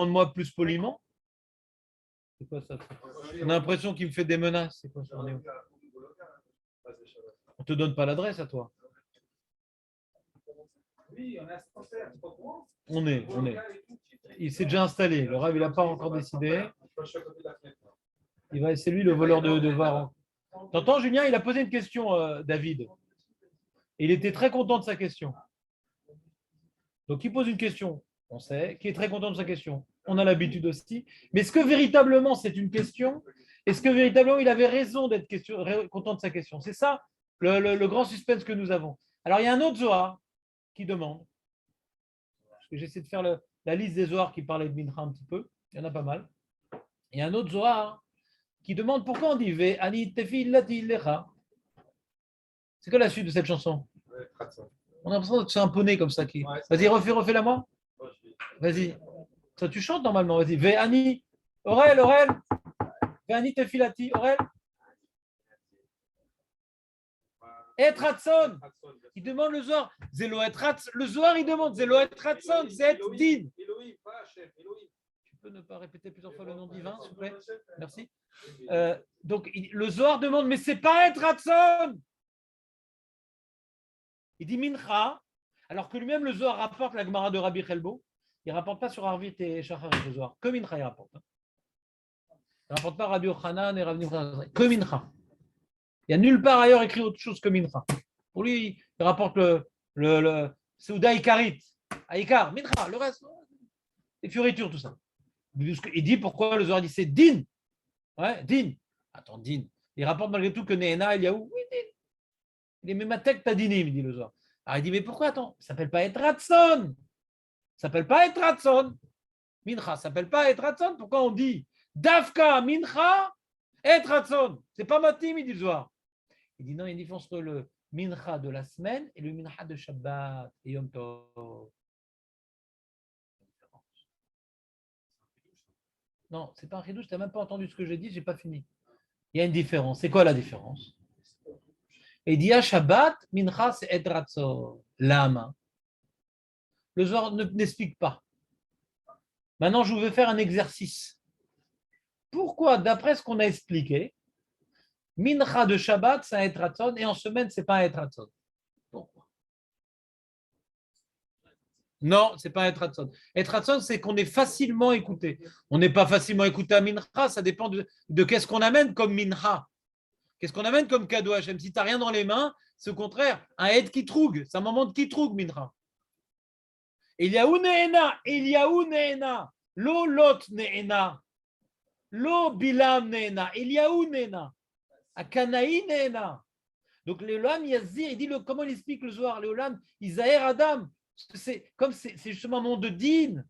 Demande-moi plus poliment. C'est quoi ça? On a l'impression qu'il me fait des menaces. C'est quoi ça? On te donne pas l'adresse à toi. On est. Il s'est déjà installé. Le Rav, il n'a pas encore décidé. C'est lui le voleur de Var. T'entends, Julien? Il a posé une question, David. Et il était très content de sa question. Donc, il pose une question, on sait, qui est très content de sa question. On a l'habitude aussi. Mais est-ce que véritablement c'est une question? Est-ce que véritablement il avait raison d'être content de sa question? C'est ça le grand suspense que nous avons. Alors, il y a un autre Zohar qui demande, parce que j'essaie de faire la liste des Zohars qui parlaient de Mincha un petit peu, il y en a pas mal. Il y a un autre Zohar qui demande pourquoi on dit Ve ani tefillati lecha. C'est quoi la suite de cette chanson? On a l'impression que c'est un poney comme ça qui. Vas-y, refais-la moi. Vas-y. Toi, tu chantes normalement. Vas-y. Ve'ani. Aurel. Ve'ani tefilati. Aurel. Etratson. Il demande le Zohar. Zélo etratson. Le Zohar, il demande Zélo etratson. Zet din. Tu peux ne pas répéter plusieurs fois le nom divin, s'il vous plaît? Merci. Donc, le Zohar demande, mais c'est pas etratson. Il dit Mincha, alors que lui-même le Zohar rapporte la Gemara de Rabbi Chelbo. Il ne rapporte pas sur Arvit et Shacharit le Zohar. Que Mincha il rapporte. Il ne rapporte pas Rabbi Yochanan et Rabbi Yochanan. Que Mincha. Il n'y a nulle part ailleurs écrit autre chose que Mincha. Pour lui, il rapporte le Souda Ikarit. Aikar, Mincha, le reste, les fioritures, tout ça. Il dit pourquoi le Zohar dit c'est Din. Ouais, Din. Attends, Din. Il rapporte malgré tout que Nehena, Eliaou, oui, Din. Il est Mematek Tadinim, il dit le Zohar. Alors il dit, mais pourquoi, attends, ça ne s'appelle pas Etratson. Ça ne s'appelle pas Etratson. Mincha, ça ne s'appelle pas Etratson. Pourquoi on dit Dafka, Mincha, Etratson? C'est pas Matim, il dit le Zohar. Il dit non, il y a une différence entre le Mincha de la semaine et le Mincha de Shabbat et Yom Tov. Non, c'est pas un chidouche, tu n'as même pas entendu ce que j'ai dit, j'ai pas fini. Il y a une différence. C'est quoi la différence? Et il dit à Shabbat, Mincha, c'est Etratson. Lama. Le Zohar n'explique pas. Maintenant, je vais faire un exercice. Pourquoi, d'après ce qu'on a expliqué, Mincha de Shabbat, c'est un Etratson, et en semaine, ce n'est pas un Etratson? Pourquoi? Non, ce n'est pas un Etratson. Etratson, c'est qu'on est facilement écouté. On n'est pas facilement écouté à Mincha, ça dépend de qu'est-ce qu'on amène comme Mincha. Qu'est-ce qu'on amène comme cadeau Hachem? Si tu n'as rien dans les mains, c'est au contraire un Ed Kitroug. C'est un moment de Kitroug, Mincha. Eliaou Neena, Lo Lot Neena, Lo Bilam Neena, Eliaou Neena, Akanaï Neena. Donc l'Olam Yazir, il dit comment il explique le Zohar? L'Olam, Isaër Adam. C'est justement un monde de din.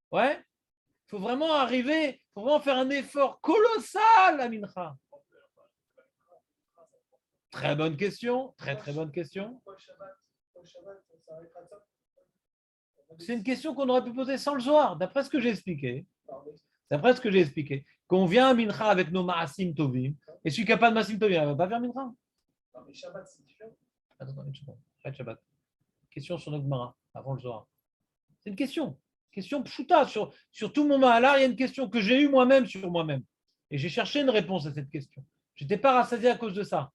Ouais. Il faut vraiment arriver, il faut vraiment faire un effort colossal à Mincha. Très bonne question, très bonne question. C'est une question qu'on aurait pu poser sans le Zohar, d'après ce que j'ai expliqué. D'après ce que j'ai expliqué. Qu'on vient à Mincha avec nos Maasim Tovim, et celui qui n'a pas de Maasim Tovim, il ne va pas faire Mincha. Non, mais Shabbat, c'est différent. Attends une seconde. Shabbat. Question sur notre Gemara, avant le Zohar. C'est une question. Question pshuta. Sur tout mon mahalar, il y a une question que j'ai eue moi-même sur moi-même. Et j'ai cherché une réponse à cette question. Je n'étais pas rassasié à cause de ça.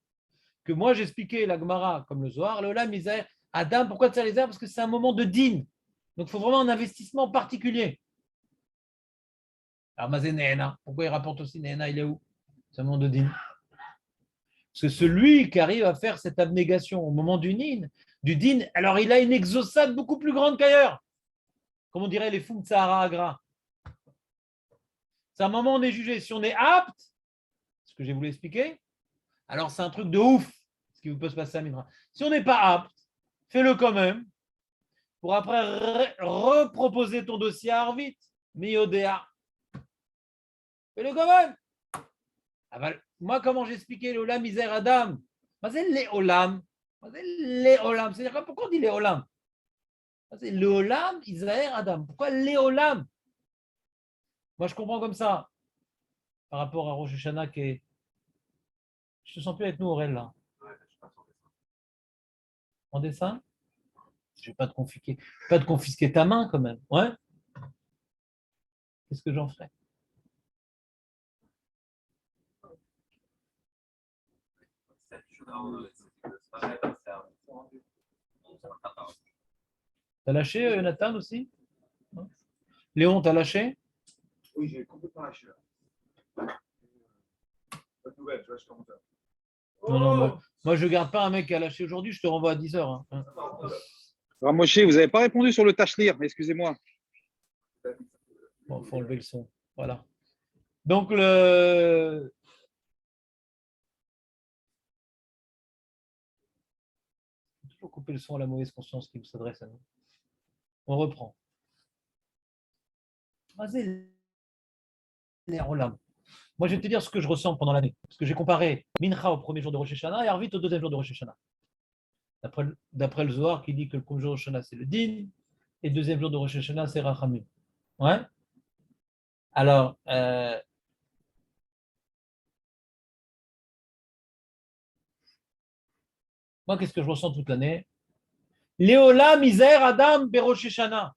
Que moi, j'expliquais la Gemara comme le Zohar, le Olam, Isaïe, Adam, pourquoi tu as les airs? Parce que c'est un moment de din. Donc, il faut vraiment un investissement particulier. Alors, Mazé Nehena, pourquoi il rapporte aussi Nehena? Il est où? C'est un moment de din. Parce que celui qui arrive à faire cette abnégation au moment du din, alors il a une exaucade beaucoup plus grande qu'ailleurs. Comme on dirait les fous de Sahara Agra. C'est un moment où on est jugé. Si on est apte, ce que j'ai voulu expliquer, alors c'est un truc de ouf, ce qui peut se passer à Minra. Si on n'est pas apte, fais-le quand même, pour après reproposer ton dossier à Arvit, Miodéa. Fais-le quand même. Ah ben, moi, comment j'expliquais l'Olam, Misère Adam? C'est l'Olam. C'est-à-dire, pourquoi on dit l'Olam? C'est l'Olam, Isaër, Adam. Pourquoi l'Olam? Moi, je comprends comme ça, par rapport à Rosh Hashanah, qui est. Je ne te sens plus avec nous, Aurel, là. En dessin? Je ne vais pas te confisquer ta main, quand même. Ouais? Qu'est-ce que j'en ferai? T'as lâché, Nathan aussi? Non. Léon, t'as lâché? Oui, j'ai complètement lâché là. Pas de nouvelles, tu vois, je commence à. Non, non, moi je ne garde pas un mec qui a lâché aujourd'hui, je te renvoie à 10 heures. Hein. Ramosché, vous n'avez pas répondu sur le tachlir, excusez-moi. Bon, il faut enlever le son. Voilà. Donc, le. Il faut toujours couper le son à la mauvaise conscience qui s'adresse à nous. On reprend. Moi, je vais te dire ce que je ressens pendant l'année. Parce que j'ai comparé Mincha au premier jour de Rosh Hashanah et Arvit au deuxième jour de Rosh Hashanah. D'après le Zohar qui dit que le premier jour de Rosh Hashanah, c'est le Din et le deuxième jour de Rosh Hashanah, c'est Rachamim. Ouais. Alors, moi, qu'est-ce que je ressens toute l'année? Léola, misère, Adam, Berosh Hashanah.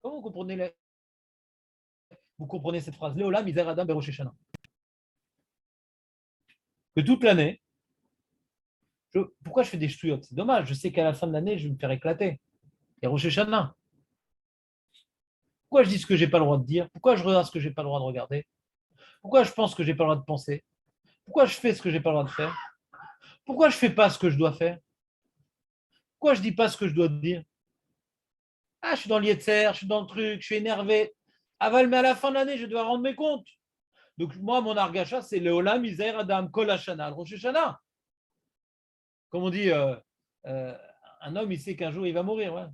Comment vous comprenez cette phrase? Léola, misère, Adam, Berosh Hashanah. Que toute l'année, pourquoi je fais des ch'touillottes? C'est dommage, je sais qu'à la fin de l'année, je vais me faire éclater. Et Rosh Hashanah. Pourquoi je dis ce que je n'ai pas le droit de dire? Pourquoi je regarde ce que je n'ai pas le droit de regarder? Pourquoi je pense que je n'ai pas le droit de penser? Pourquoi je fais ce que je n'ai pas le droit de faire? Pourquoi je ne fais pas ce que je dois faire? Pourquoi je ne dis pas ce que je dois dire? Ah, je suis dans l'Yetzer, je suis dans le truc, je suis énervé. Aval, mais à la fin de l'année, je dois rendre mes comptes. Donc, moi, mon argacha, c'est Léola, misère, Adam, Kol Hashana, Rosh Hashanah. Comme on dit, un homme, il sait qu'un jour, il va mourir. Ouais.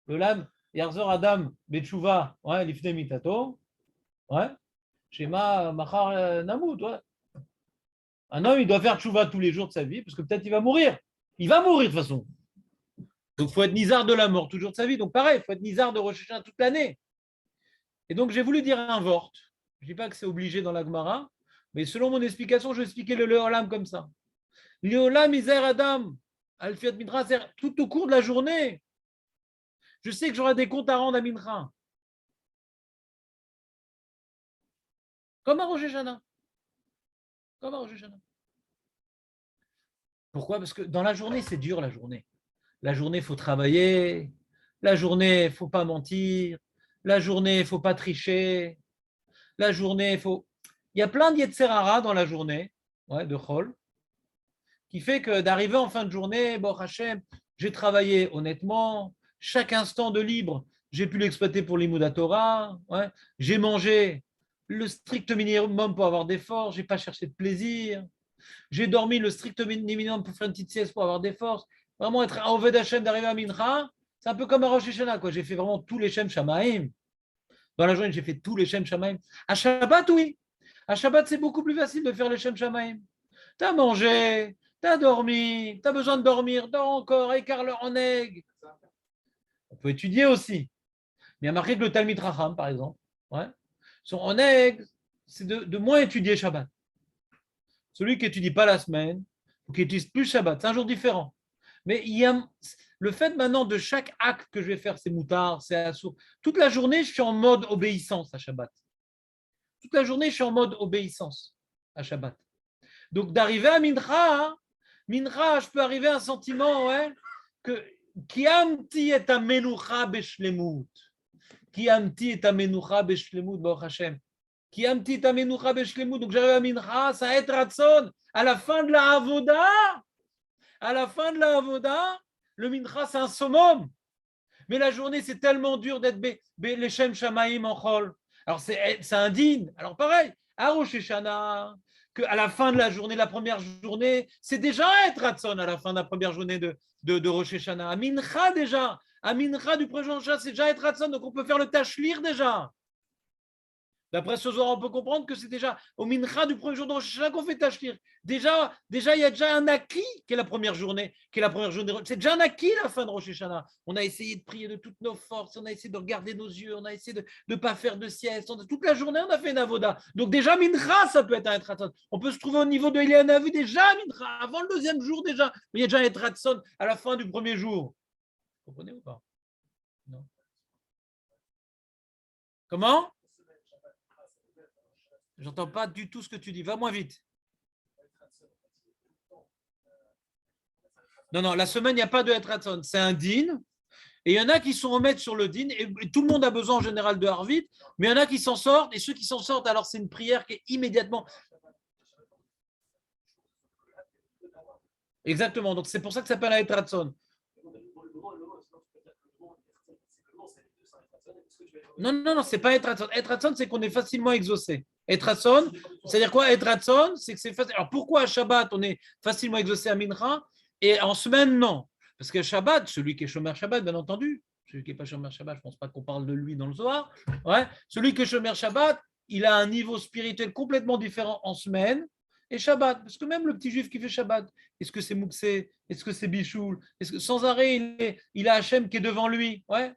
Léolam, Yarzor Adam, Betchouva, ouais, Lifne Mitato, ouais. Shema, Machar, Namout, ouais. Un homme, il doit faire tchouva tous les jours de sa vie, parce que peut-être il va mourir. Il va mourir de toute façon. Donc, il faut être nizar de la mort toujours de sa vie. Donc, pareil, il faut être nizar de Rosh Hashanah toute l'année. Et donc, j'ai voulu dire un vort. Je ne dis pas que c'est obligé dans la Gemara, mais selon mon explication, je vais expliquer le Léolam comme ça. Léolam, misère Adam, Alfiat Mitra, tout au cours de la journée. Je sais que j'aurai des comptes à rendre à Mincha. Comme à Rosh Hashanah. Comme à Rosh Hashanah. Pourquoi? Parce que dans la journée, c'est dur la journée. La journée, il faut travailler. La journée, il ne faut pas mentir. La journée, il ne faut pas tricher. La journée, il faut. Il y a plein de Yetzerara dans la journée, ouais, de Chol, qui fait que d'arriver en fin de journée, bon, Hachem, j'ai travaillé honnêtement, chaque instant de libre, j'ai pu l'exploiter pour l'Imouda Torah, ouais, j'ai mangé le strict minimum pour avoir des forces, j'ai pas cherché de plaisir, j'ai dormi le strict minimum pour faire une petite sieste pour avoir des forces. Vraiment être un Oved Hachem d'arriver à Mincha, c'est un peu comme à Rosh Hashanah, quoi. J'ai fait vraiment tous les Shem Shamaim. Dans la journée, j'ai fait tous les Shem Shamaim. À Shabbat, oui. À Shabbat, c'est beaucoup plus facile de faire les Shem Shamaim. Tu as mangé, tu as dormi, tu as besoin de dormir, dors encore, écart-le en aigle. On peut étudier aussi. Mais il y a marqué que le Talmid Racham, par exemple, ouais, son en aigle, c'est de moins étudier Shabbat. Celui qui n'étudie pas la semaine, ou qui n'utilise plus Shabbat, c'est un jour différent. Mais il y a le fait maintenant de chaque acte que je vais faire, c'est moutard, c'est assourd. Toute la journée, je suis en mode obéissance à Shabbat. Toute la journée, je suis en mode obéissance à Shabbat. Donc d'arriver à Mincha, Mincha, je peux arriver à un sentiment, ouais, que Kiamti et amenucha beshlemut. Kiamti et amenucha beshlemut, Baruch Hashem. Kiamti et amenucha beshlemut. Donc j'arrive à Mincha, ça va être Ratson. À la fin de la Avoda, le Mincha, c'est un summum. Mais la journée, c'est tellement dur d'être les Shem Shamaim en Chol. Alors, c'est indigne. Alors, pareil, à Rosh Hashanah, qu'à la fin de la journée, la première journée, c'est déjà être Ratson à la fin de la première journée de Rosh Hashanah. À Mincha, déjà. À Mincha du premier jour de Hashanah, c'est déjà être Ratson. Donc, on peut faire le Tachlir déjà. D'après ce soir, on peut comprendre que c'est déjà au Mincha du premier jour de Rosh Hashanah qu'on fait Tachlir. Déjà, il y a déjà un acquis qui est la première journée. C'est déjà un acquis la fin de Rosh Hashanah. On a essayé de prier de toutes nos forces, on a essayé de regarder nos yeux, on a essayé de ne pas faire de sieste. Toute la journée, on a fait une avoda. Donc déjà, Mincha, ça peut être un Etratson. On peut se trouver au niveau de Eliana vu déjà Mincha, avant le deuxième jour déjà. Mais il y a déjà un Etratson à la fin du premier jour. Vous comprenez ou pas? Non. Comment? J'entends pas du tout ce que tu dis. Va moins vite. Non, la semaine, il n'y a pas de Etratson. C'est un din. Et il y en a qui sont remettre sur le din. Et tout le monde a besoin en général de Harvit. Mais il y en a qui s'en sortent. Et ceux qui s'en sortent, alors c'est une prière qui est immédiatement. Exactement. Donc c'est pour ça que ça s'appelle un Etratson. Non, c'est pas Etratson. Etratson, c'est qu'on est facilement exaucé. Etratson, c'est-à-dire quoi? Etratson, c'est que c'est facile. Alors pourquoi à Shabbat, on est facilement exaucé à Mincha et en semaine, non? Parce que Shabbat, celui qui est Shomer Shabbat, bien entendu, celui qui n'est pas Shomer Shabbat, je ne pense pas qu'on parle de lui dans le Zohar. Ouais. Celui qui est Shomer Shabbat, il a un niveau spirituel complètement différent en semaine et Shabbat. Parce que même le petit juif qui fait Shabbat, est-ce que c'est Mouksé? Est-ce que c'est Bichoul? Est-ce que sans arrêt, il a Hachem qui est devant lui? Ouais.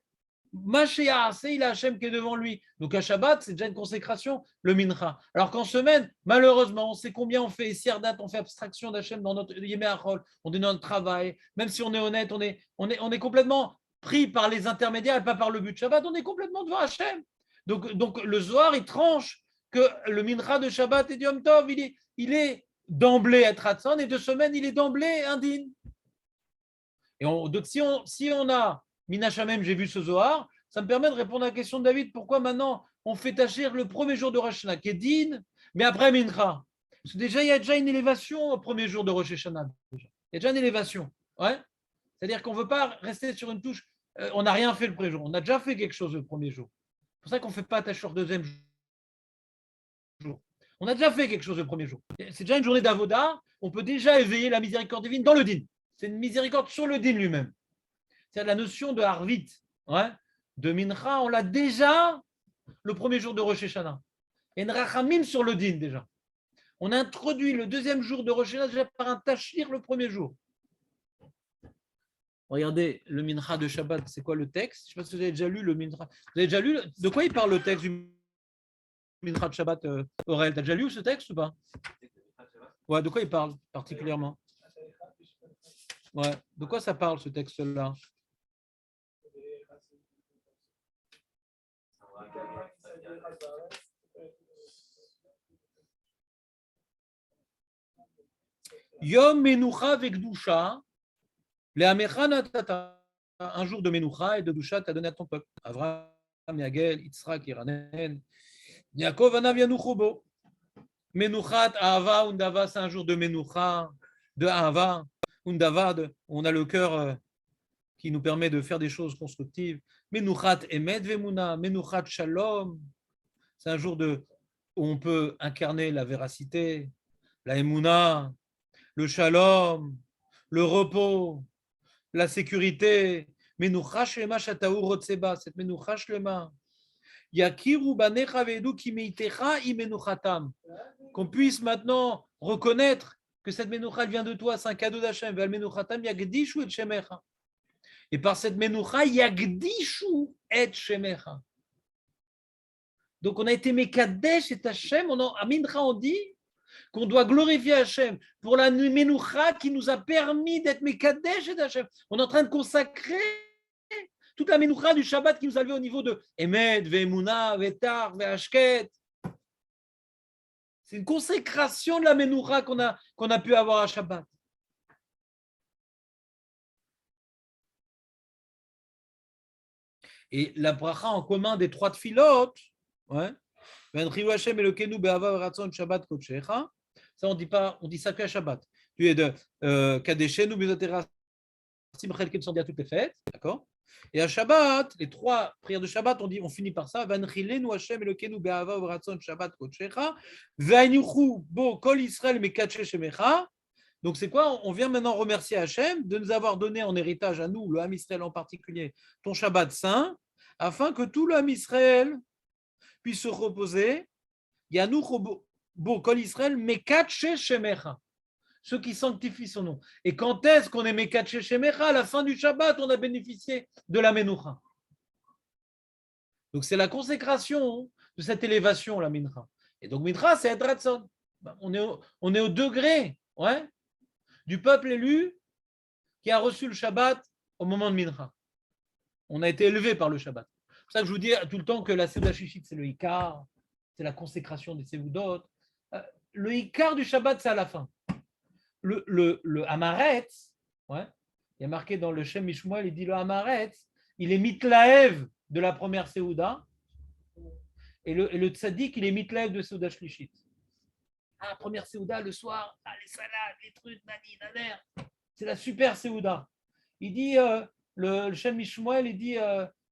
Mashéa, il a Hachem qui est devant lui. Donc à Shabbat, c'est déjà une consécration, le Mincha. Alors qu'en semaine, malheureusement, on sait combien on fait Sierdat, on fait abstraction d'Hachem dans notre Yémé Achol, on est dans notre travail. Même si on est honnête, on est complètement pris par les intermédiaires et pas par le but de Shabbat, on est complètement devant Hachem. Donc le Zohar, il tranche que le Mincha de Shabbat et du Yom Tov, il est d'emblée Etratson et de semaine, il est d'emblée indigne. Et donc si on a Mina Shamem, j'ai vu ce Zohar, ça me permet de répondre à la question de David, pourquoi maintenant on fait tachir le premier jour de Rosh Hashanah, qui est Din, mais après Mincha. Parce que déjà, il y a déjà une élévation au premier jour de Rosh Hashanah. Il y a déjà une élévation. Ouais. C'est-à-dire qu'on ne veut pas rester sur une touche, on n'a rien fait le premier jour, on a déjà fait quelque chose le premier jour. C'est pour ça qu'on ne fait pas tachir le deuxième jour. On a déjà fait quelque chose le premier jour. C'est déjà une journée d'Avoda, on peut déjà éveiller la miséricorde divine dans le Din. C'est une miséricorde sur le Din lui-même. C'est la notion de Harvit, ouais, de Mincha, on l'a déjà le premier jour de Rosh Hashanah. Et une Rachamim sur le Din déjà. On a introduit le deuxième jour de Rosh Hashanah déjà par un Tachir le premier jour. Regardez le Mincha de Shabbat, c'est quoi le texte? Je ne sais pas si vous avez déjà lu le Mincha. Vous avez déjà lu? De quoi il parle le texte du Mincha de Shabbat, Aurel? Tu as déjà lu ce texte ou pas? Ouais, de quoi il parle particulièrement? Ouais, de quoi ça parle ce texte-là? Yom Menucha Vekdusha, Le'amecha Natata, un jour de Menucha et de Dusha t'as donné à ton peuple. Avraham, Yagel, Yitzhak, Iranen, Yaakov, Anav, Yanuchobo. Menuchat, Ahava, Undava, c'est un jour de Menucha, de Ahava, Undava, on a le cœur qui nous permet de faire des choses constructives. Menuchat Emet Vemuna, Menuchat Shalom, c'est un jour où on peut incarner la véracité, la Emuna, le Shalom, le repos, la sécurité. Menucha Shlema Shataou Rotseba, cette Menucha Shlema. Yakiru Banecha Vedu Kimeitecha Imenuchatam. Qu'on puisse maintenant reconnaître que cette Menucha vient de toi, c'est un cadeau d'Hachem. Menuchatam Yagdishu et Shemecha. Et par cette Menucha, Yagdishu et Shemecha. Donc on a été Mekadesh et Hachem, à Mincha on dit qu'on doit glorifier Hachem pour la Menucha qui nous a permis d'être Mekadesh et Hachem. On est en train de consacrer toute la Menucha du Shabbat qui nous a levé au niveau de Emet, Ve'emuna, Ve'tar, Ve'ashket. C'est une consécration de la Menucha qu'on a pu avoir à Shabbat. Et la bracha en commun des trois tfilotes, ouais. Ça, on dit ça qu'à Shabbat. Tu es de Kadeshenu, Bezotera, Simchel, Ketsandia, toutes les fêtes, d'accord? Et à Shabbat, les trois prières de Shabbat, on finit par ça. Vanchilenu Hashem Elokenu be'ava u'ratzon Shabbat kodshecha, va'anyuchu bo kol Israël mekatche shemecha. Donc c'est quoi? On vient maintenant remercier Hashem de nous avoir donné en héritage à nous, le Ham Israël en particulier, ton Shabbat saint, afin que tout le Ham Israël puisse se reposer. Yanuchu bo kol Israël mekatche shemecha. Ceux qui sanctifient son nom. Et quand est-ce qu'on est Mekatche Shemecha? À la fin du Shabbat, on a bénéficié de la Menucha. Donc c'est la consécration de cette élévation, la Mincha. Et donc Mincha, c'est Edratson. On est au degré, ouais, du peuple élu qui a reçu le Shabbat au moment de Mincha. On a été élevé par le Shabbat. pour ça que je vous dis tout le temps que la Seuda Shlichit, c'est le Ikar, c'est la consécration des Seudot. Le Ikar du Shabbat, c'est à la fin. Le Hamaretz, ouais, il y a marqué dans le Shem Mishmuel, il dit le Hamaretz, il est mitlaev de la première Seuda, et le Tzadik, il est mitlaev de Seuda Shlichit. Ah, première Seuda, le soir, les salades, les trucs, nani, naner. C'est la super Seuda. Il dit, le Shem Mishmuel, il dit,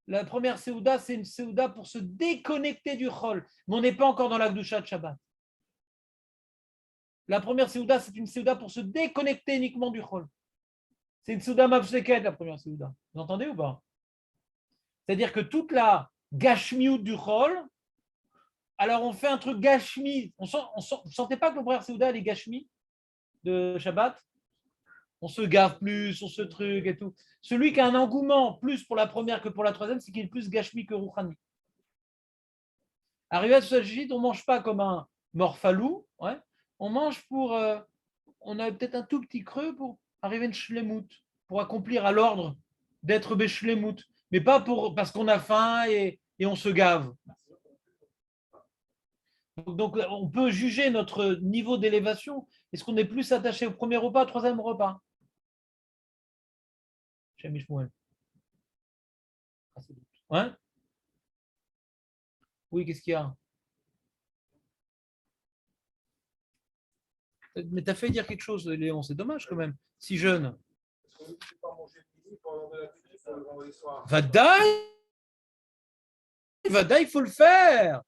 la première Seuda, c'est une Seuda pour se déconnecter du Chol. Mais on n'est pas encore dans la Gdusha de Shabbat. La première Seuda, c'est une Seuda pour se déconnecter uniquement du Chol. C'est une Seuda Mavseket, la première Seuda. Vous entendez ou pas? C'est-à-dire que toute la Gashmiut du Chol, alors on fait un truc Gashmi. Vous ne sentez pas que la première Seuda, elle est Gashmi de Shabbat? On se gave plus, on se truc et tout. Celui qui a un engouement plus pour la première que pour la troisième, c'est qu'il est plus Gashmi que Rouhani. Arrivé à ce Shlichit, on ne mange pas comme un morphalou, ouais. On mange pour. On a peut-être un tout petit creux pour arriver à une shlemut, pour accomplir à l'ordre d'être beshlemut, mais pas parce qu'on a faim et on se gave. Donc, on peut juger notre niveau d'élévation. Est-ce qu'on est plus attaché au premier repas, au troisième repas? Chez Mishmuel. Ouais? Oui, qu'est-ce qu'il y a? Mais tu as fait dire quelque chose, Léon, c'est dommage quand même, si jeune. Vadaï, il faut le faire.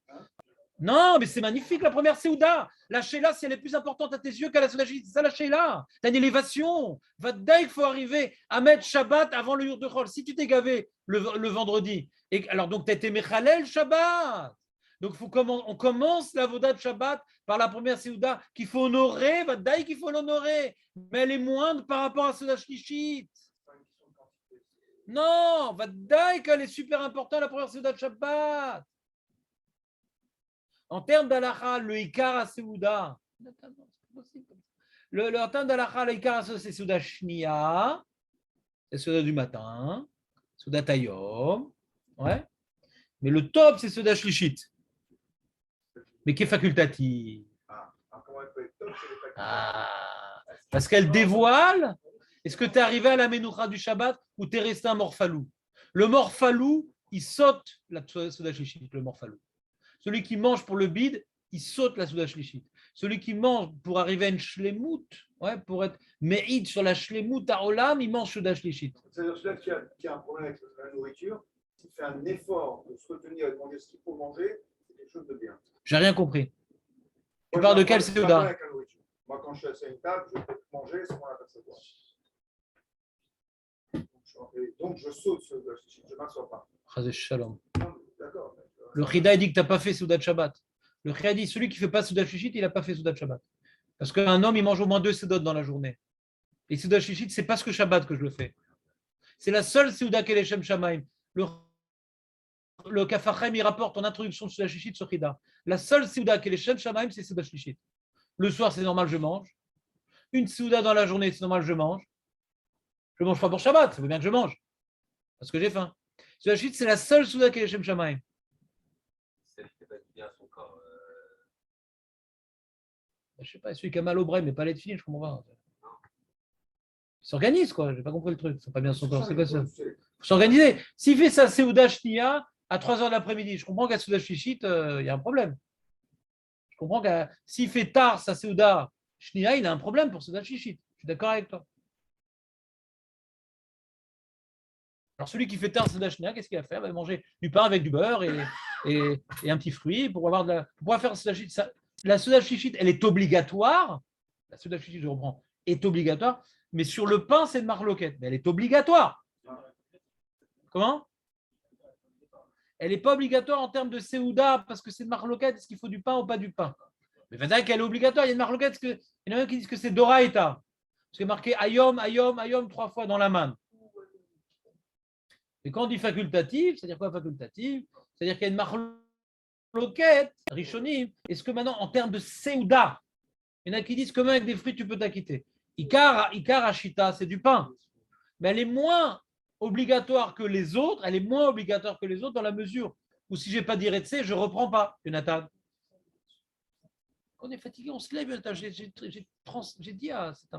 Non, mais c'est magnifique la première Seuda. La Sheila, si elle est plus importante à tes yeux qu'à la Seuda, c'est ça la Sheila. Tu as une élévation. Vadaï, il faut arriver à mettre Shabbat avant le jour de Chol. Si tu t'es gavé le vendredi, et alors donc tu as été Mechalel Shabbat. Donc on commence la Voda de Shabbat par la première Seuda qu'il faut honorer, Vadaï qu'il faut l'honorer. Mais elle est moindre par rapport à Seuda Shlichit. Non, Vadaï qu'elle est super importante la première Seuda de Shabbat. En termes d'Alacha, le Ikar à Seuda, en termes d'Alacha, le Ikar c'est Seuda Shnia, c'est Seuda du matin, Seuda Tayom, ouais. Mais le top, c'est Seuda Shlichit, mais qui est facultatif. Parce qu'elle dévoile. Est-ce que tu es arrivé à la Menoucha du Shabbat ou tu es resté un morphalou? Le morphalou, il saute la Seuda Shlichit, le morphalou. Celui qui mange pour le bide, il saute la Seuda Shlichit. Celui qui mange pour arriver à une shlemut, ouais, pour être me'id sur la shlemut à Olam, il mange Seuda Shlichit. C'est-à-dire celui qui a un problème avec la nourriture, qui fait un effort de se retenir et de manger ce qu'il faut manger, c'est quelque chose de bien. J'ai rien compris. Tu parles de quelle Seuda? Moi, quand je suis assis à une table, je peux manger sans qu'on l'apercevoir. Donc, je saute sur le shlichit, je ne m'assois pas. Shalom. D'accord. Le Chida dit que tu n'as pas fait Seuda de Shabbat. Le Chida dit celui qui ne fait pas Seuda Shlichit, il n'a pas fait Seuda de Shabbat. Parce qu'un homme, il mange au moins 2 Seudot dans la journée. Et Seuda Shlichit, ce n'est pas ce que Shabbat que je le fais. C'est la seule Seuda qu'est les Shem Shamaim. Le Kafachem, il rapporte en introduction de Seuda Shlichit sur Chida. La seule Seuda qu'est les Shem Shamaim, c'est Seuda Shlichit. Le soir, c'est normal, je mange. Une Seuda dans la journée, c'est normal, je mange. Je ne mange pas pour Shabbat, ça veut bien que je mange. Parce que j'ai faim. Seuda Shlichit, c'est la seule Seuda qu'est les Shem Shamaim. Celle qui fait pas du bien à son corps. Je sais pas, celui qui a mal au bras, mais pas les filles, je comprends pas. Il s'organise, quoi. J'ai pas compris le truc. C'est pas bien son corps. C'est quoi ça? Faut s'organiser. S'il fait sa Seuda Shnia à 3h de l'après-midi, je comprends qu'à Seuda Shlichit, il y a un problème. Je comprends que s'il fait tard sa Seuda Shnia, il a un problème pour Seuda Shlichit. Je suis d'accord avec toi. Alors celui qui fait tard Seuda Shnia, qu'est-ce qu'il va faire? Il va manger du pain avec du beurre et un petit fruit pour avoir pour pouvoir faire Seuda Shlichit. La Seuda Shlichit, elle est obligatoire. La Seuda Shlichit, je reprends, est obligatoire. Mais sur le pain, c'est de marloquette. Mais elle est obligatoire. Comment? Elle n'est pas obligatoire en termes de Seuda parce que c'est de marloquette. Est-ce qu'il faut du pain ou pas du pain? Mais peut-être qu'elle est obligatoire. Il y a une marloquette. Il y en a qui disent que c'est Doraïta. Parce que marqué Ayom, Ayom, Ayom 3 fois dans la manne. Et quand on dit facultative, c'est-à-dire quoi facultative? C'est-à-dire qu'il y a une marloquette, Rishonim. Est-ce que maintenant, en termes de Seuda, il y en a qui disent que même avec des fruits, tu peux t'acquitter. Ikar Ashita, c'est du pain. Mais elle est moins obligatoire que les autres, elle est moins obligatoire que les autres dans la mesure où si je n'ai pas dit Retsé, je ne reprends pas, Jonathan. Quand on est fatigué, on se lève, Jonathan. J'ai dit à cette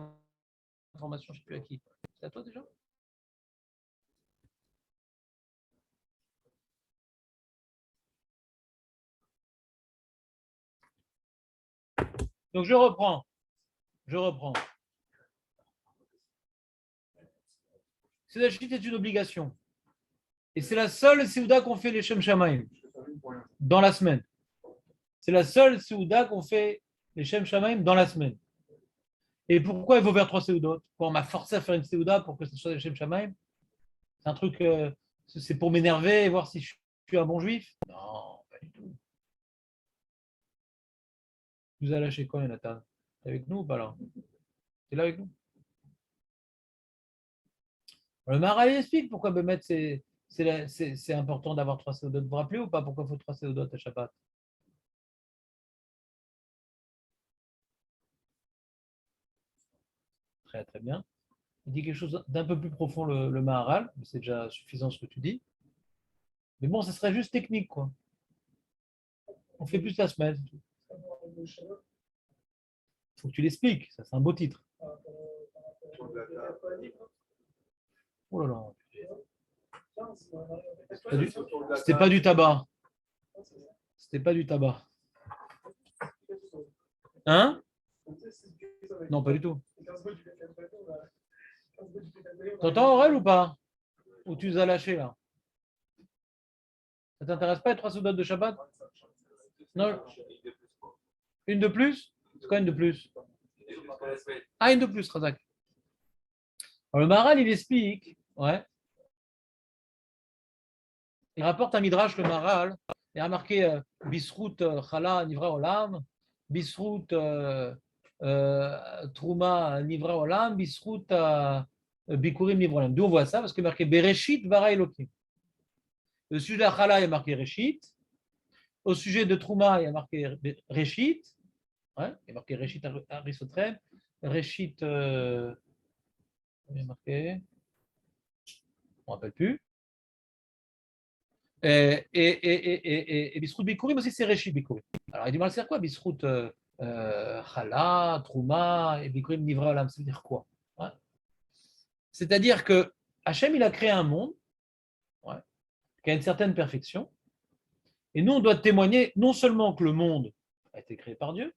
information, je ne sais plus à qui. C'est à toi déjà? Donc je reprends. Sédachit est une obligation. Et c'est la seule Séouda qu'on fait les Shem Shamaim dans la semaine. C'est la seule Séouda qu'on fait les Shem Shamaim dans la semaine. Et pourquoi il faut faire 3 Séoudot? Pourquoi on m'a forcé à faire une Séouda pour que ce soit les Shem Shamaim? C'est un truc, c'est pour m'énerver et voir si je suis un bon juif? Non, pas du tout. Vous allez lâcher quoi, Jonathan? T'es avec nous ou pas là? T'es là avec nous? Le Maharal explique pourquoi Bémet, c'est important d'avoir 3 Séoudot. Vous vous rappelez ou pas pourquoi il faut 3 Séoudot à Shabbat? Très, très bien. Il dit quelque chose d'un peu plus profond, le Maharal, mais c'est déjà suffisant ce que tu dis. Mais bon, ce serait juste technique, quoi. On fait plus la semaine. Il faut que tu l'expliques, ça c'est un beau titre. Oh là là. C'était pas du tabac. C'était pas du tabac. Hein? Non, pas du tout. T'entends Aurel ou pas? Ou tu les as lâchés là? Ça t'intéresse pas les 3 soldats de Shabbat? Non. Une de plus? C'est quoi une de plus? Ah, une de plus, Razak. Alors, le Maharal, il explique, ouais. Il rapporte un midrash, le Maharal. Il a marqué Bisrout Chala Nivra Olam, Bisrout Trouma Nivra Olam, Bisrout Bikurim Nivra Olam. D'où on voit ça? Parce qu'il est marqué Bereshit Vara Elokim. Au sujet de la Chala, il y a marqué Reshit. Au sujet de Trouma, il y a marqué Reshit. Ouais, il y a marqué Reshit Arisotrem. Reshit. Il y a marqué. On ne rappelle plus. Et Bisrout Bikurim aussi, c'est Reshit Bikurim. Alors, il dit mal, c'est quoi Bisrout Chala, Trouma et Bikurim Nivra Olam? Ça veut dire quoi? Ouais. C'est-à-dire que Hachem, il a créé un monde, ouais, qui a une certaine perfection. Et nous, on doit témoigner non seulement que le monde a été créé par Dieu,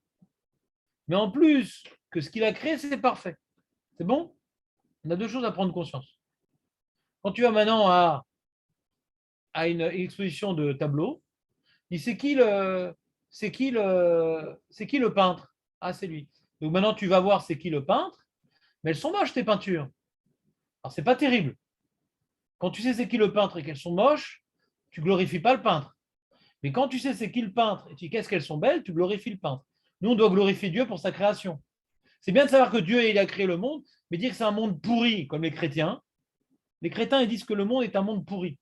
mais en plus que ce qu'il a créé, c'est parfait. C'est bon? On a 2 choses à prendre conscience. Quand tu vas maintenant à une exposition de tableaux, c'est qui le peintre? Ah, c'est lui. Donc maintenant, tu vas voir c'est qui le peintre, mais elles sont moches, tes peintures. Alors, c'est pas terrible. Quand tu sais c'est qui le peintre et qu'elles sont moches, tu glorifies pas le peintre. Mais quand tu sais c'est qui le peintre et tu dis qu'est-ce qu'elles sont belles, tu glorifies le peintre. Nous, on doit glorifier Dieu pour sa création. C'est bien de savoir que Dieu, il a créé le monde, mais dire que c'est un monde pourri, comme les chrétiens. Les chrétiens, ils disent que le monde est un monde pourri.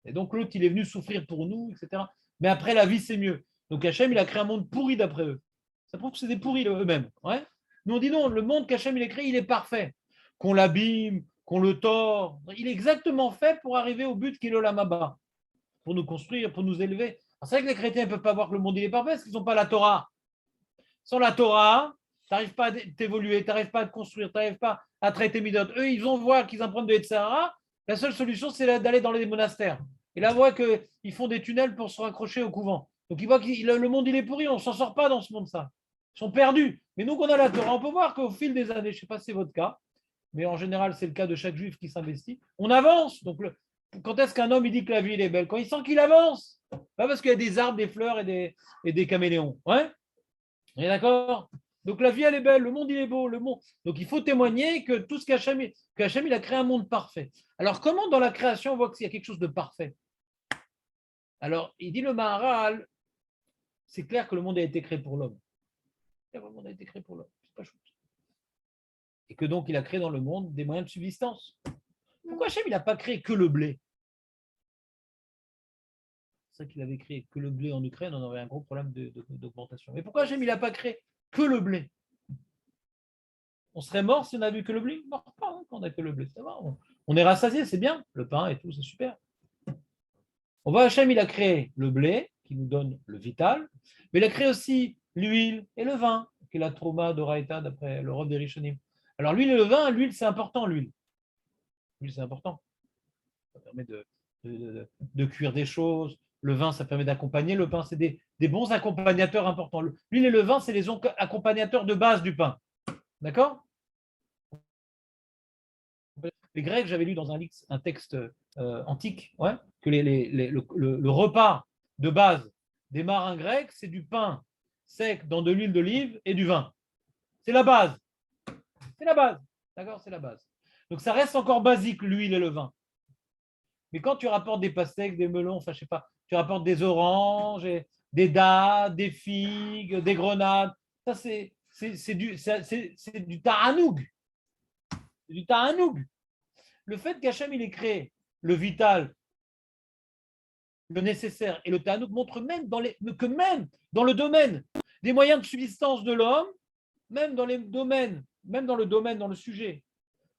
Et donc, l'autre, il est venu souffrir pour nous, etc. Mais après, la vie, c'est mieux. Donc, Hachem, il a créé un monde pourri d'après eux. Ça prouve que c'est des pourris eux-mêmes. Ouais. Nous, on dit non, le monde qu'Hachem, il a créé, il est parfait. Qu'on l'abîme, qu'on le tord. Il est exactement fait pour arriver au but qu'il est l'Amaba. Pour nous construire, pour nous élever. C'est vrai que les chrétiens ne peuvent pas voir que le monde il est parfait parce qu'ils n'ont pas la Torah. Sans la Torah, tu n'arrives pas à t'évoluer, tu n'arrives pas à te construire, tu n'arrives pas à traiter Midot. Eux, ils vont voir qu'ils empruntent de Yetzirah. La seule solution, c'est d'aller dans les monastères. Et là, on voit qu'ils font des tunnels pour se raccrocher au couvent. Donc, ils voient que le monde, il est pourri, on ne s'en sort pas dans ce monde-là. Ils sont perdus. Mais nous, qu'on a la Torah, on peut voir qu'au fil des années, je ne sais pas si c'est votre cas, mais en général, c'est le cas de chaque juif qui s'investit, on avance. Donc, quand est-ce qu'un homme il dit que la vie est belle? Quand il sent qu'il avance. Pas parce qu'il y a des arbres, des fleurs et des caméléons. Ouais, on est d'accord? Donc la vie elle est belle, le monde il est beau, le monde. Donc il faut témoigner que tout ce qu'Hachem il a créé un monde parfait. Alors comment dans la création on voit qu'il y a quelque chose de parfait? Alors il dit le Maharal, c'est clair que le monde a été créé pour l'homme. Le monde a été créé pour l'homme, c'est pas chouette. Et que donc il a créé dans le monde des moyens de subsistance. Pourquoi Hachem il n'a pas créé que le blé? C'est vrai qu'il avait créé que le blé en Ukraine, on aurait un gros problème d'augmentation. Mais pourquoi Hachem il n'a pas créé que le blé? On serait mort si on n'avait vu que le blé? Non, pas hein, quand on n'a que le blé. Ça va, On est rassasié, c'est bien, le pain et tout, c'est super. On voit Hachem, il a créé le blé, qui nous donne le vital, mais il a créé aussi l'huile et le vin, qui est la trauma d'Oraïta d'après le Rav des Rishonim. Alors l'huile et le vin, l'huile c'est important, l'huile. L'huile c'est important. Ça permet de cuire des choses. Le vin, ça permet d'accompagner. Le pain, c'est des bons accompagnateurs importants. L'huile et le vin, c'est les accompagnateurs de base du pain. D'accord? Les Grecs, j'avais lu dans un texte antique, ouais, que le repas de base des marins grecs, c'est du pain sec dans de l'huile d'olive et du vin. C'est la base. C'est la base. D'accord? C'est la base. Donc ça reste encore basique, l'huile et le vin. Mais quand tu rapportes des pastèques, des melons, enfin je sais pas, tu rapportes des oranges, des dattes, des figues, des grenades, ça c'est du ta'anoug. C'est du ta'anoug. Le fait qu'Hachem il ait créé le vital, le nécessaire et le ta'anoug montre que même dans le domaine des moyens de subsistance de l'homme, même dans les domaines, même dans le domaine, dans le sujet,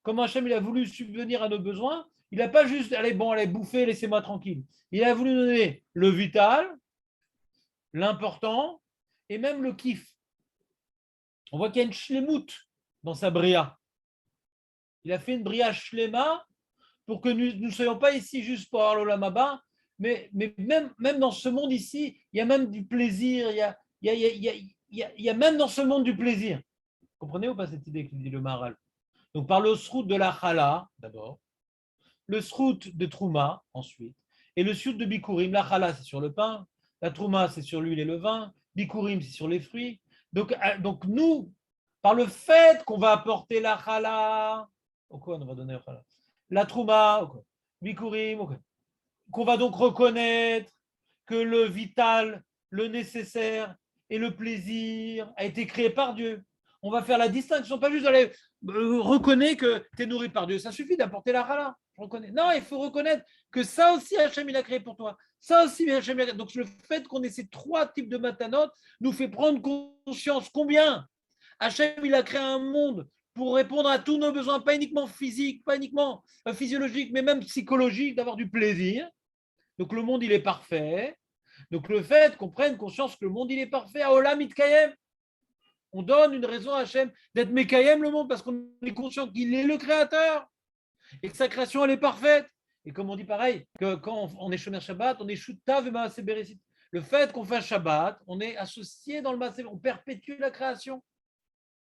comment Hachem il a voulu subvenir à nos besoins, il n'a pas juste allez bouffer, laissez-moi tranquille. Il a voulu nous donner le vital, l'important et même le kiff. On voit qu'il y a une shlemout dans sa bria. Il a fait une bria shlema pour que nous ne soyons pas ici juste pour avoir l'olam haba, mais même dans ce monde ici, il y a même du plaisir, il y a même dans ce monde du plaisir. Vous comprenez ou pas cette idée qu'il dit le Maharal? Donc par le srout de la chala, d'abord, le srout de trouma, ensuite, et le srout de bikurim. La chala, c'est sur le pain, la trouma, c'est sur l'huile et le vin, bikurim, c'est sur les fruits. Donc nous, par le fait qu'on va apporter la chala, au quoi on va donner la chala? La trouma, bikurim, qu'on va donc reconnaître que le vital, le nécessaire et le plaisir a été créé par Dieu. On va faire la distinction, pas juste d'aller reconnaître que tu es nourri par Dieu. Ça suffit d'apporter la chala. Je reconnais. Non, il faut reconnaître que ça aussi, Hachem, il a créé pour toi. Ça aussi, Hachem, il a créé. Donc, le fait qu'on ait ces trois types de matanot nous fait prendre conscience combien Hachem, il a créé un monde pour répondre à tous nos besoins, pas uniquement physiques, pas uniquement physiologiques, mais même psychologiques, d'avoir du plaisir. Donc, le monde, il est parfait. Donc, le fait qu'on prenne conscience que le monde, il est parfait, à Olam Itkayem, on donne une raison à Hachem d'être Mekayem le monde parce qu'on est conscient qu'il est le créateur et que sa création, elle est parfaite. Et comme on dit pareil, que quand on est Shomer Shabbat, on est Shutav et Maaseh Bereshit. Le fait qu'on fasse Shabbat, on est associé dans le Maaseh, on perpétue la création.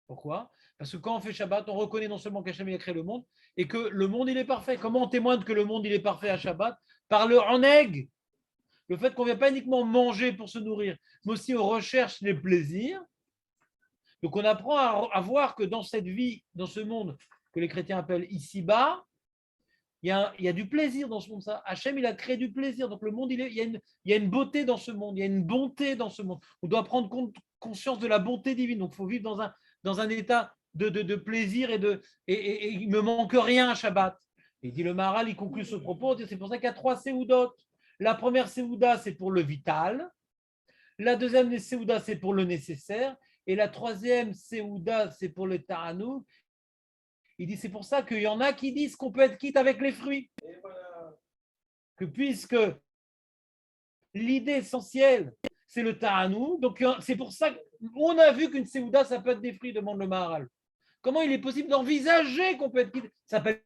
Pourquoi? Parce que quand on fait Shabbat, on reconnaît non seulement qu'Hachem a créé le monde et que le monde, il est parfait. Comment on témoigne que le monde, il est parfait à Shabbat? Par le Oneg. Le fait qu'on ne vient pas uniquement manger pour se nourrir, mais aussi on recherche les plaisirs. Donc on apprend à voir que dans cette vie, dans ce monde que les chrétiens appellent ici-bas, il y a du plaisir dans ce monde. Ça. Hachem, il a créé du plaisir. Donc le monde, il y a une beauté dans ce monde, il y a une bonté dans ce monde. On doit prendre conscience de la bonté divine. Donc il faut vivre dans un état de plaisir et il ne me manque rien à Shabbat. Et dit le Maharal, il conclut ce propos, c'est pour ça qu'il y a 3 séoudotes. La première séouda, c'est pour le vital. La deuxième séouda, c'est pour le nécessaire. Et la troisième séouda, c'est pour le ta'anoug. Il dit, c'est pour ça qu'il y en a qui disent qu'on peut être quitte avec les fruits. Que puisque l'idée essentielle, c'est le ta'anoug, donc c'est pour ça qu'on a vu qu'une séouda, ça peut être des fruits, demande le Maharal. Comment il est possible d'envisager qu'on peut être quitte? Ça s'appelle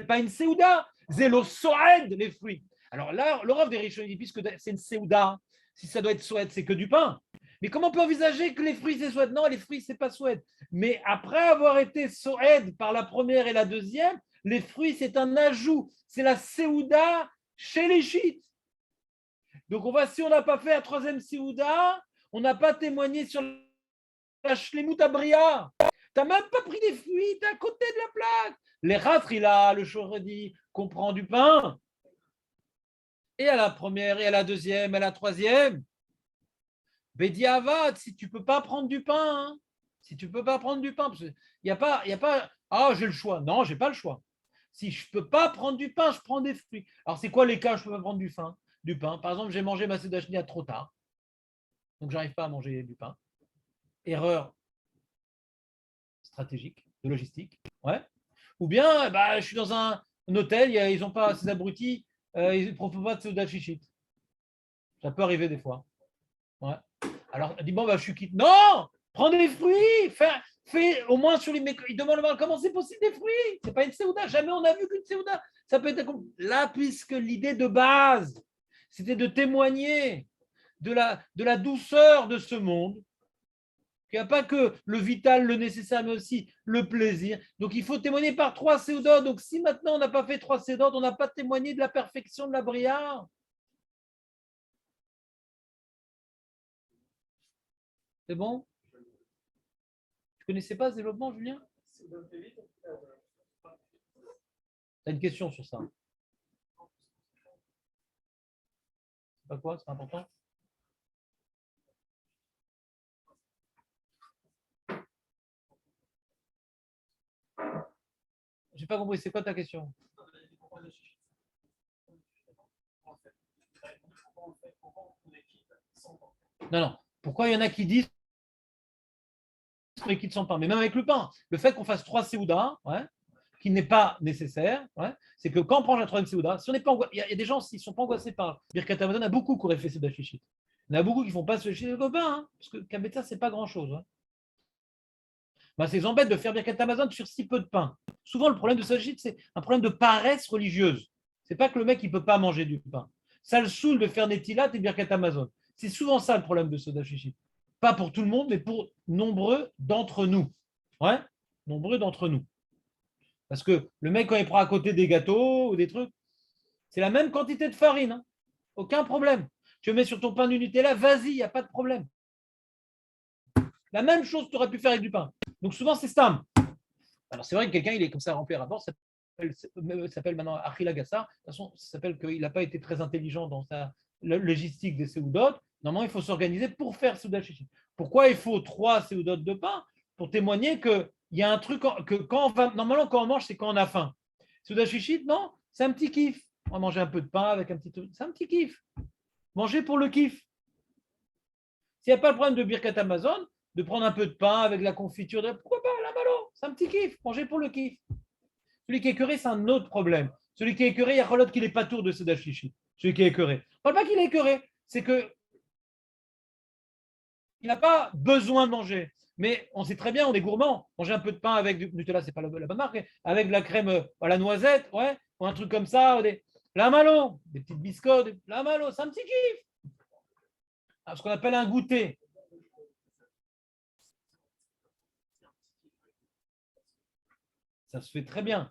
pas une séouda, c'est le soed, les fruits. Alors là, le Rav des Rishonim dit, puisque c'est une séouda, si ça doit être soed, c'est que du pain. Mais comment on peut envisager que les fruits, c'est soed? Non, les fruits, c'est pas soed. Mais après avoir été soed par la première et la deuxième, les fruits, c'est un ajout. C'est la séouda chez les chiites. Donc, on voit, si on n'a pas fait la troisième séouda, on n'a pas témoigné sur la shlemut abria. Tu n'as même pas pris des fruits, tu es à côté de la plaque. Les rafrila, le choredi, comprend du pain. Et à la première, et à la deuxième, et à la troisième, Bediavad, si tu ne peux pas prendre du pain, hein, si tu ne peux pas prendre du pain, parce qu'il n'y a pas, ah, j'ai le choix. Non, je n'ai pas le choix. Si je ne peux pas prendre du pain, je prends des fruits. Alors, c'est quoi les cas où je ne peux pas prendre du pain? Par exemple, j'ai mangé ma sédachnia trop tard, donc je n'arrive pas à manger du pain. Erreur stratégique, de logistique. Ouais. Ou bien, bah, je suis dans un hôtel, ils n'ont pas ces abrutis, ils ne proposent pas de Seudat Chichit. Ça peut arriver des fois. Ouais. Alors, elle dit, bon, bah, je suis quitte. Non! Prends des fruits! Fais au moins sur les. Il demande comment c'est possible des fruits? C'est pas une Séouda. Jamais on a vu qu'une Séouda. Ça peut être. Là, puisque l'idée de base, c'était de témoigner de la douceur de ce monde, qu'il n'y a pas que le vital, le nécessaire, mais aussi le plaisir. Donc, il faut témoigner par 3 Séoudotes. Donc, si maintenant on n'a pas fait 3 Séoudotes, on n'a pas témoigné de la perfection de la Bria. C'est bon? Tu connaissais pas ce développement, Julien? Tu as une question sur ça? C'est pas quoi? C'est important? J'ai pas compris. C'est quoi ta question? Non, non. Pourquoi il y en a qui disent mais qui ne sont pas? Mais même avec le pain, le fait qu'on fasse 3 séoudas, ouais, qui n'est pas nécessaire, ouais, c'est que quand on prend la troisième séouda, si on n'est pas il y a des gens, s'ils ne sont pas angoissés par Birkat Hamazon, il y en a beaucoup qui auraient fait Séouda Chichit. Il y en a beaucoup qui ne font pas ce chichit de copain, hein, parce que Kabetza, ce n'est pas grand-chose. Ouais. Bah, c'est embête de faire Birkat Hamazon sur si peu de pain. Souvent, le problème de Séouda Chichit, c'est un problème de paresse religieuse. C'est pas que le mec, il ne peut pas manger du pain. Ça le saoule de faire Netilat et Birkat Hamazon. C'est souvent ça le problème de Séouda Chichit. Pas pour tout le monde, mais pour nombreux d'entre nous. Ouais, nombreux d'entre nous. Parce que le mec, quand il prend à côté des gâteaux ou des trucs, c'est la même quantité de farine. Hein. Aucun problème. Tu mets sur ton pain du Nutella, vas-y, il n'y a pas de problème. La même chose que tu aurais pu faire avec du pain. Donc souvent, c'est stam. Alors c'est vrai que quelqu'un, il est comme ça rempli à rapport, ça s'appelle maintenant Achil Agassar. De toute façon, ça s'appelle qu'il n'a pas été très intelligent dans sa logistique des Seoudot. Normalement, il faut s'organiser pour faire Seudat Chichit. Pourquoi il faut 3 Seoudot de pain? Pour témoigner qu'il y a un truc que quand on va. Normalement, quand on mange, c'est quand on a faim. Seudat Chichit, non, c'est un petit kiff. On va manger un peu de pain avec un petit truc. C'est un petit kiff. Manger pour le kiff. S'il n'y a pas le problème de Birkat Amazon, de prendre un peu de pain avec la confiture, pourquoi pas la malo? C'est un petit kiff. Manger pour le kiff. Celui qui est écœuré, c'est un autre problème. Celui qui est écœuré, il y a l'autre qui n'est pas tour de Seudat Chichit. Celui qui est écœuré. On ne parle pas qu'il est écœuré, c'est que il n'a pas besoin de manger. Mais on sait très bien, on est gourmand. Manger un peu de pain avec du Nutella, c'est pas la bonne marque, avec de la crème à la noisette, ouais, ou un truc comme ça, la malo, des petites biscottes, la malo, c'est un petit kiff. Ce qu'on appelle un goûter. Ça se fait très bien.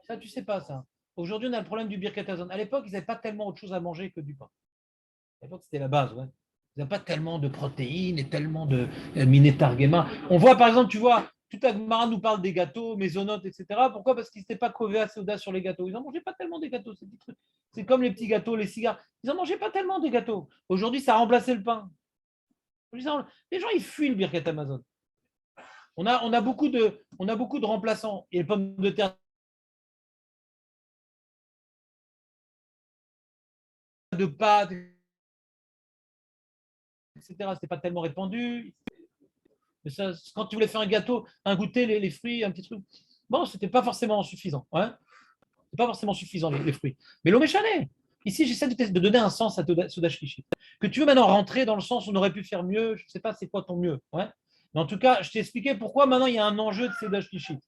Ça, tu sais pas ça. Aujourd'hui, on a le problème du Birkat Hamazon. À l'époque, ils n'avaient pas tellement autre chose à manger que du pain. À l'époque, c'était la base, ouais. Ils n'avaient pas tellement de protéines et tellement de minétargema. On voit, par exemple, tu vois, toute la Gemara nous parle des gâteaux, mésonotes, etc. Pourquoi? Parce qu'ils n'étaient pas crevés à soda sur les gâteaux. Ils n'en mangeaient pas tellement des gâteaux, ces petits trucs. C'est comme les petits gâteaux, les cigares. Ils n'en mangeaient pas tellement des gâteaux. Aujourd'hui, ça a remplacé le pain. Les gens, ils fuient le Birkat Hamazon. On a beaucoup de remplaçants. Et les pommes de terre de pâtes, etc. C'était pas tellement répandu. Mais ça, quand tu voulais faire un gâteau, un goûter, les fruits, un petit truc, bon, c'était pas forcément suffisant. Hein. C'est pas forcément suffisant, les fruits. Mais l'eau méchanée. Ici, j'essaie de donner un sens à Soda Shlichit. Que tu veux maintenant rentrer dans le sens où on aurait pu faire mieux, je ne sais pas c'est quoi ton mieux. Ouais. Mais en tout cas, je t'ai expliqué pourquoi maintenant il y a un enjeu de Soda Shlichit.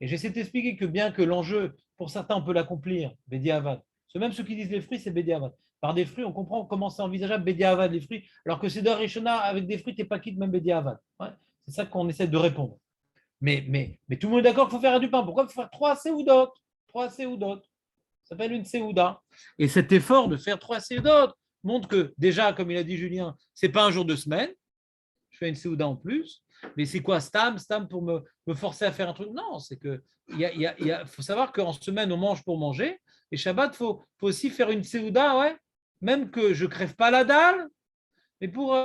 Et j'essaie de t'expliquer que bien que l'enjeu, pour certains, on peut l'accomplir, Bédi Avad. Même ceux qui disent les fruits, c'est Bédi Avad. Par des fruits, on comprend comment c'est envisageable Bédi Avad, les fruits, alors que c'est de Rishona, avec des fruits, tu n'es pas quitte même Bédi Avad. Ouais. C'est ça qu'on essaie de répondre. Mais tout le monde est d'accord qu'il faut faire du pain. Pourquoi il faut faire 3 séoudotes? 3 séoudotes. Ça s'appelle une séouda. Et cet effort de faire 3 séoudotes montre que, déjà, comme il a dit Julien, ce n'est pas un jour de semaine. Je fais une séouda en plus. Mais c'est quoi Stam pour me forcer à faire un truc? Non, c'est que faut savoir qu'en semaine, on mange pour manger. Et Shabbat, il faut aussi faire une séouda, ouais, même que je ne crève pas la dalle, mais pour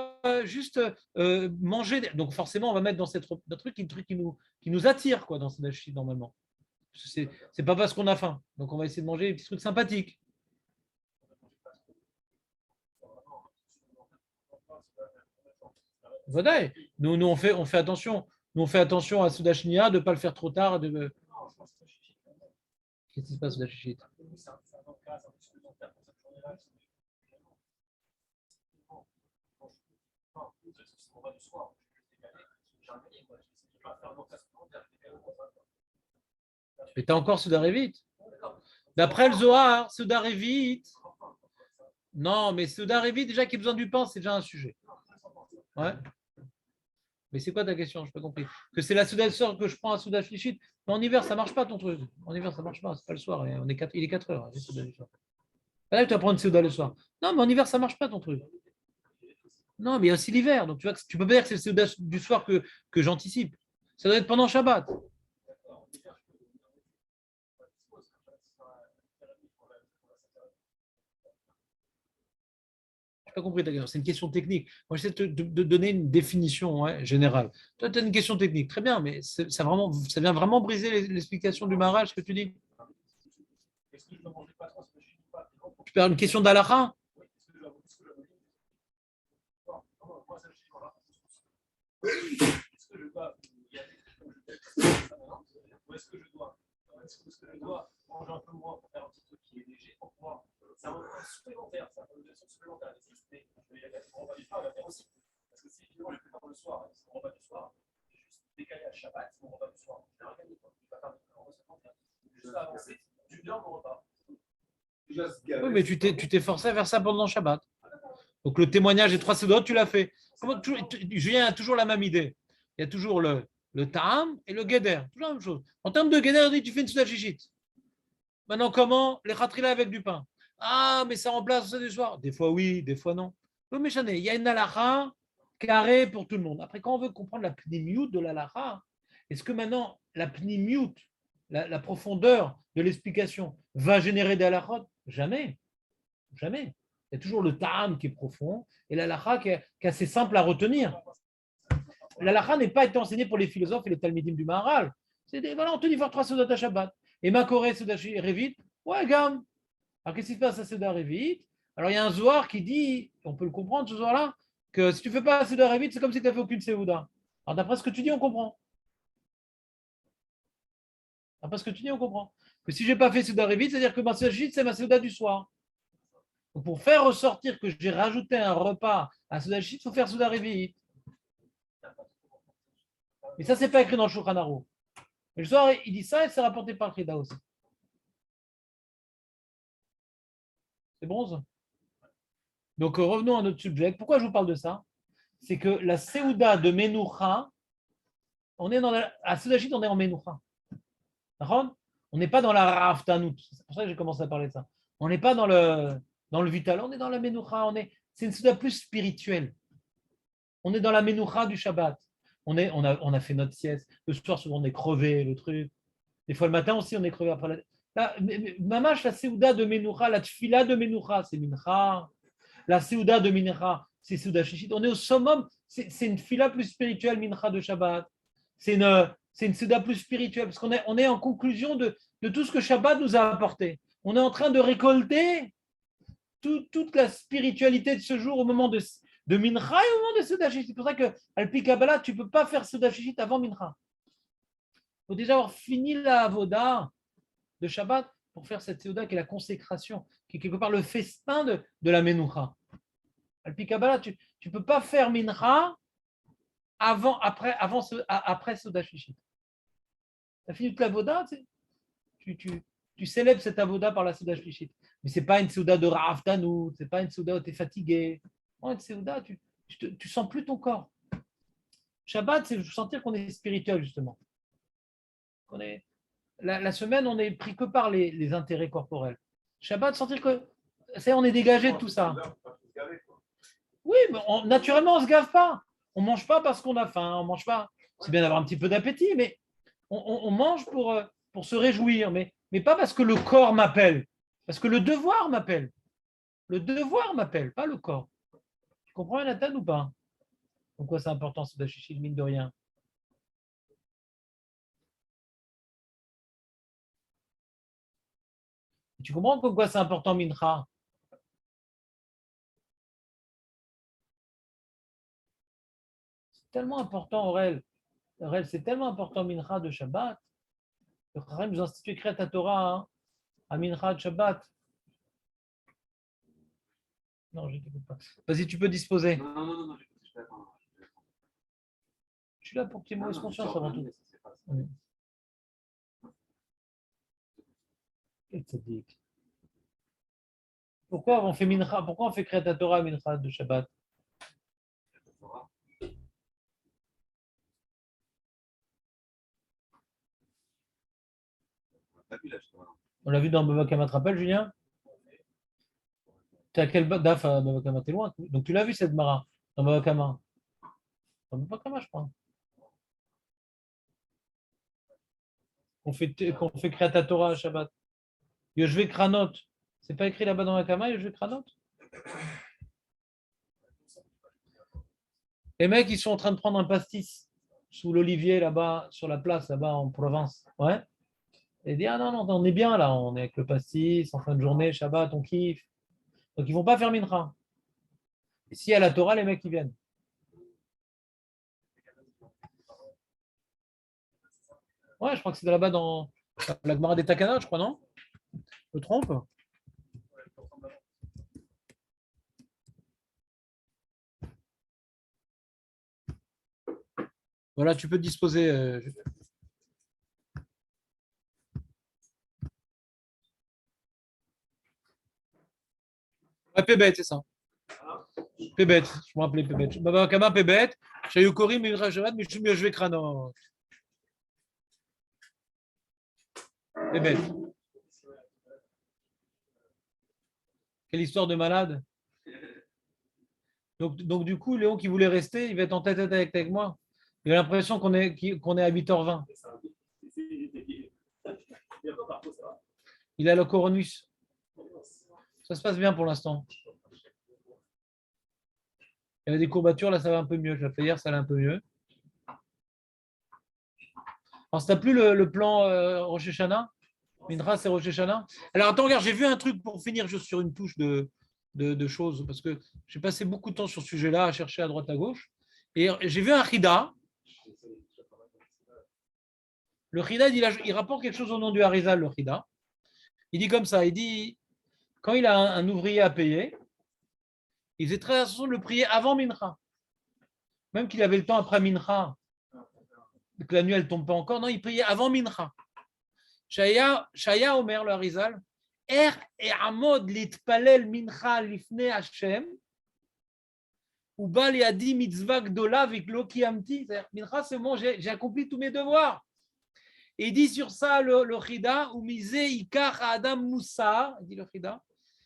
juste manger. Donc forcément, on va mettre dans notre truc un truc qui nous attire quoi, dans cette achille normalement. C'est pas parce qu'on a faim. Donc on va essayer de manger des petits trucs sympathiques. Voilà. Nous on fait attention. Nous, on fait attention à Souda Shnia, de ne pas le faire trop tard. Qu'est-ce qui se passe, Souda Shishit? Mais tu as encore Souda Revit. D'après le Zohar, Souda Revit. Non, mais Souda Revit, déjà qui a besoin du pain, c'est déjà un sujet. Ouais. Mais c'est quoi ta question? Je n'ai pas compris. Que c'est la Souda le soir que je prends à Souda Shlichit. Mais en hiver, ça ne marche pas ton truc. En hiver, ça ne marche pas. C'est pas le soir. Il est 4 heures. C'est Souda le soir. Là, tu vas prendre Souda le soir. Non, mais en hiver, ça ne marche pas ton truc. Non, mais il y a aussi l'hiver. Donc tu vois, tu peux pas dire que c'est le Souda du soir que j'anticipe. Ça doit être pendant Shabbat. Je n'ai pas compris ta question. C'est une question technique. Moi, j'essaie de donner une définition générale. Toi, tu as une question technique. Très bien, mais ça vient vraiment briser l'explication du mariage, ce que tu dis. Tu perds une question d'Alaha. Est-ce que je dois manger un peu moins pour faire un petit truc qui est léger pour pouvoir. C'est un repas supplémentaire, c'est un motivation supplémentaire. Mais mon repas du soir, il va faire aussi. Parce que si finalement je prépare le soir, c'est mon repas du soir, j'ai juste décalé à Shabbat, c'est mon repas du soir. Je vais rien gagner. Je vais pas faire un repas supplémentaire. Juste avancer du bien mon repas. Oui, mais tu t'es forcé à faire ça pendant Shabbat. Donc le témoignage des 3 Soudot, tu l'as fait. Julien a toujours la même idée. Il y a toujours le Ta'am et le Geder. Toujours la même chose. En termes de Geder, il dit tu fais une Souda Shishit. Maintenant, comment? Les Khatrila avec du pain. Ah, mais ça remplace le soir. Des fois oui, des fois non. Oui, mais il y a une halakha carrée pour tout le monde. Après, quand on veut comprendre la pnimiout de l'halakha, est-ce que maintenant la pnimiout, la profondeur de l'explication, va générer des halakhot? Jamais. Jamais. Il y a toujours le ta'am qui est profond et l'halakha qui est assez simple à retenir. L'halakha n'est pas été enseignée pour les philosophes et les talmidim du Maharal. Voilà, on te dit faire 3 Seudat Shabbat. Et Makoré, Seudat Revit, ouais, gamme. Alors, qu'est-ce qui se passe à Seudat Revit? Alors, il y a un Zohar qui dit, on peut le comprendre, ce Zohar-là, que si tu ne fais pas Seudat Revit, c'est comme si tu n'as fait aucune Seouda. Alors, d'après ce que tu dis, on comprend. D'après ce que tu dis, on comprend. Que si je n'ai pas fait Seudat Revit, c'est-à-dire que ma Seouda, c'est ma Seouda du soir. Donc, pour faire ressortir que j'ai rajouté un repas à Seudat Shit, il faut faire Seudat Revit. Mais ça, c'est pas écrit dans le Shulchan Aruch. Mais le soir, il dit ça et c'est rapporté par le Chida aussi. C'est bronze. Donc, revenons à notre sujet. Pourquoi je vous parle de ça? C'est que la Seouda de Menoucha, on est dans à Soudachit, on est en Menoucha. D'accord? On n'est pas dans la Raftanut. C'est pour ça que j'ai commencé à parler de ça. On n'est pas dans le Vital, on est dans la Menoucha. C'est une Souda plus spirituelle. On est dans la Menoucha du Shabbat. On a fait notre sieste. Le soir, souvent, on est crevé, le truc. Des fois, le matin aussi, on est crevé après Mamash, la Seouda de Menoucha, la Tfila de Menoucha, c'est Mincha. La Seouda de Mincha, c'est Seouda Shishit. On est au summum. C'est une Tfila plus spirituelle, Mincha de Shabbat. C'est une Seouda plus spirituelle, parce qu'on est en conclusion de tout ce que Shabbat nous a apporté. On est en train de récolter toute la spiritualité de ce jour au moment de Mincha et au moment de Seouda Shishit. C'est pour ça que Alpi Kabbalah, tu ne peux pas faire Seouda Shishit avant Mincha. Il faut déjà avoir fini la Avoda de Shabbat pour faire cette Seouda qui est la consécration, qui est quelque part le festin de la Menoucha. Alpi Kabbalah, tu ne peux pas faire Mincha après Seouda Shishit. Tu as fini toute la Avoda, tu célèbres cette Avoda par la Seouda Shishit. Mais ce n'est pas une Seouda de Ra'aftanout, ce n'est pas une Seouda où tu es fatigué. Non, une Seouda, tu sens plus ton corps. Shabbat, c'est sentir qu'on est spirituel, justement. La semaine, on n'est pris que par les intérêts corporels. Shabbat, sentir que on est dégagé de tout ça. Oui, mais naturellement, on ne se gave pas. On ne mange pas parce qu'on a faim. On mange pas. C'est bien d'avoir un petit peu d'appétit, mais on mange pour se réjouir, mais pas parce que le corps m'appelle. Parce que le devoir m'appelle. Le devoir m'appelle, pas le corps. Tu comprends, Nathan, ou pas? Pourquoi c'est important, ce Dachichil, mine de rien? Tu comprends pourquoi c'est important, Mincha? C'est tellement important, Aurel. C'est tellement important, Mincha de Shabbat. Le Chachamim nous institue Kriyat Torah hein, à Mincha de Shabbat. Non, je ne t'écoute pas. Vas-y, tu peux disposer. Non, Je suis là pour que tu aies mauvaise conscience avant tout. Oui. Quel tzaddik. Pourquoi on fait Mincha? Pourquoi on fait Kriyat Torah Mincha de Shabbat? On l'a vu dans Baba Kama, te rappelles, Julien? T'es à quel daf à Baba Kama? T'es loin. Donc tu l'as vu cette Mara dans Baba Kama? Dans Baba Kama, je crois. Qu'on fait Kriyat Torah à Shabbat. Yoshve Kranot. C'est pas écrit là-bas dans la Kama, Yoshve Kranot? Les mecs, ils sont en train de prendre un pastis sous l'olivier là-bas, sur la place, là-bas en Provence. Ouais. Et dire, ah non, on est bien là, on est avec le pastis, en fin de journée, Shabbat, on kiffe. Donc ils ne vont pas faire Mincha. Et s'il y a la Torah, les mecs, ils viennent. Ouais, je crois que c'est là-bas dans la Gemara des Takana, je crois, non? Je me trompe? Voilà, tu peux te disposer. Ouais, Pébet, c'est ça. Pébet, je me rappelais Pébet. Baba Kama, Pébet. Shayukori, Mincha Shabbat, Mishum Yoshve Krano. Pébet. Quelle histoire de malade. Donc, du coup, Léon qui voulait rester, il va être en tête à tête avec moi. Il a l'impression qu'on est à 8h20. Il a le coronus. Ça se passe bien pour l'instant. Il y avait des courbatures, là ça va un peu mieux. Je l'ai fait hier, ça allait un peu mieux. Alors, ça t'a plu le plan Rosh Hashanah? Mincha, c'est Rosh Hashanah. Alors, attends, regarde, j'ai vu un truc pour finir juste sur une touche de choses, parce que j'ai passé beaucoup de temps sur ce sujet-là à chercher à droite à gauche. Et j'ai vu un Chida. Le Chida, il rapporte quelque chose au nom du Harizal, le Chida. Il dit comme ça, il dit, quand il a un ouvrier à payer, il faisait très attention de le prier avant Mincha. Même qu'il avait le temps après Mincha, que la nuit elle ne tombe pas encore, non, il priait avant Mincha. Shaya Omer, le Harizal, Er et Amod litpalel Mincha lifne Hashem, ou Bal Yadi mitzvah gdola viklo kiamti. Mincha, c'est bon, j'ai accompli tous mes devoirs. Et il dit sur ça le Chida, ou misé ikar Adam Moussa, dit le Chida,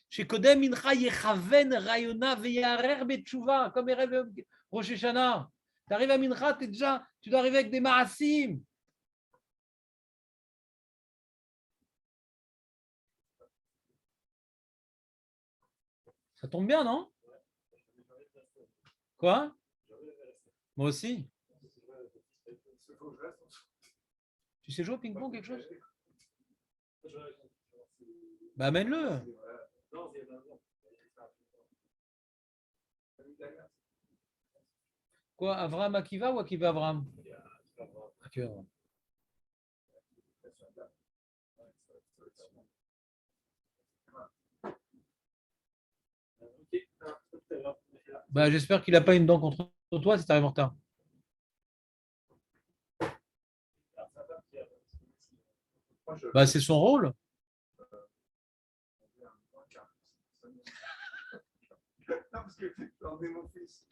chez Kodem Mincha yechaven rayona veyarer betchouva, comme Erev Rosh Hashanah. Tu arrives à Mincha, tu dois arriver avec des ma'asim. Ça tombe bien, non? Quoi? Moi aussi. Tu sais jouer au ping-pong, quelque chose? Bah, amène-le. Quoi, Avram Akiva ou Akiva Avram? Akiva Avram. Bah, j'espère qu'il n'a pas une dent contre toi si tu arrives en retard. Bah, c'est son rôle. Non, parce que j'en ai mon fils.